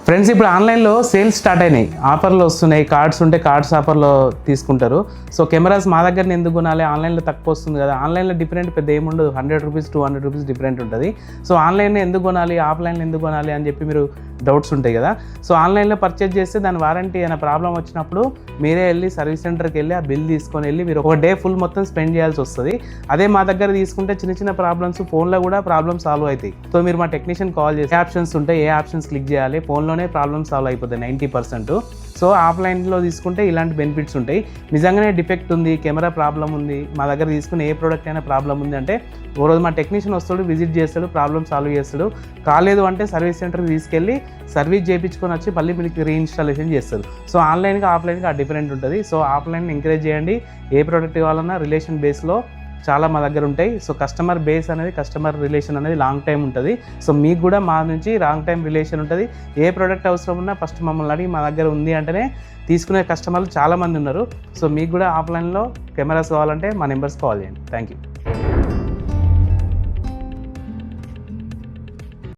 Friends, ఇప్పుడు ఆన్లైన్లో sales start అయినాయి, ఆఫర్లు వస్తున్నాయి. కార్డ్స్ ఉంటే కార్డ్స్ ఆఫర్లో తీసుకుంటారు. సో కెమెరాస్ మా దగ్గర ఎందుకు కొనాలి, ఆన్లైన్లో తక్కువ వస్తుంది కదా. ఆన్లైన్లో డిఫరెంట్ పెద్ద ఏముండదు, 100 రూపీస్ 200 రూపీస్ డిఫరెంట్ ఉంటుంది. సో ఆన్లైన్లో ఎందుకు కొనాలి, ఆఫ్లైన్లో ఎందుకు కొనాలి అని చెప్పి మీరు డౌట్స్ ఉంటాయి కదా. సో ఆన్లైన్లో పర్చేజ్ చేస్తే దాని వారంటీ ఏమైనా ప్రాబ్లం వచ్చినప్పుడు మీరే వెళ్ళి సర్వీస్ సెంటర్కి వెళ్ళి ఆ బిల్ తీసుకొని వెళ్ళి మీరు ఒక డే ఫుల్ మొత్తం స్పెండ్ చేయాల్సి వస్తుంది. అదే మా దగ్గర తీసుకుంటే చిన్న చిన్న ప్రాబ్లమ్స్ ఫోన్లో కూడా ప్రాబ్లమ్ సాల్వ్ అవుతాయి. సో మీరు మా టెక్నీషియన్ కాల్ చేసి ఆప్షన్స్ ఉంటాయి, ఏ ఆప్షన్స్ క్లిక్ చేయాలి, ఫోన్లోనే ప్రాబ్లమ్ సాల్వ్ అయిపోతాయి 90%. సో ఆఫ్లైన్లో తీసుకుంటే ఇలాంటి బెనిఫిట్స్ ఉంటాయి. నిజంగానే డిఫెక్ట్ ఉంది, కెమెరా ప్రాబ్లం ఉంది, మా దగ్గర తీసుకుని ఏ ప్రోడక్ట్ అయినా ప్రాబ్లం ఉంది అంటే ఓ రోజు మా టెక్నీషియన్ వస్తాడు, విజిట్ చేస్తాడు, ప్రాబ్లమ్ సాల్వ్ చేస్తాడు. కాలేదు అంటే సర్వీస్ సెంటర్కి తీసుకెళ్ళి సర్వీస్ చేయించుకొని వచ్చి మళ్ళీ మీకు రీఇన్స్టాలేషన్ చేస్తారు. సో ఆన్లైన్కి ఆఫ్లైన్కి ఆ డిఫరెంట్ ఉంటుంది. సో ఆఫ్లైన్ ఎంకరేజ్ చేయండి. ఏ ప్రోడక్ట్ కావాలన్నా రిలేషన్ బేస్లో చాలా మా దగ్గర ఉంటాయి. సో కస్టమర్ బేస్ అనేది, కస్టమర్ రిలేషన్ అనేది లాంగ్ టైం ఉంటుంది. సో మీకు కూడా మా నుంచి లాంగ్ టైం రిలేషన్ ఉంటుంది. ఏ ప్రోడక్ట్ అవసరం ఉన్నా ఫస్ట్ మమ్మల్ని అడిగి మా దగ్గర ఉంది అంటేనే తీసుకునే కస్టమర్లు చాలామంది ఉన్నారు. సో మీకు కూడా ఆఫ్లైన్లో కెమెరాస్ కావాలంటే మా నెంబర్స్ కాల్ చేయండి. Thank you.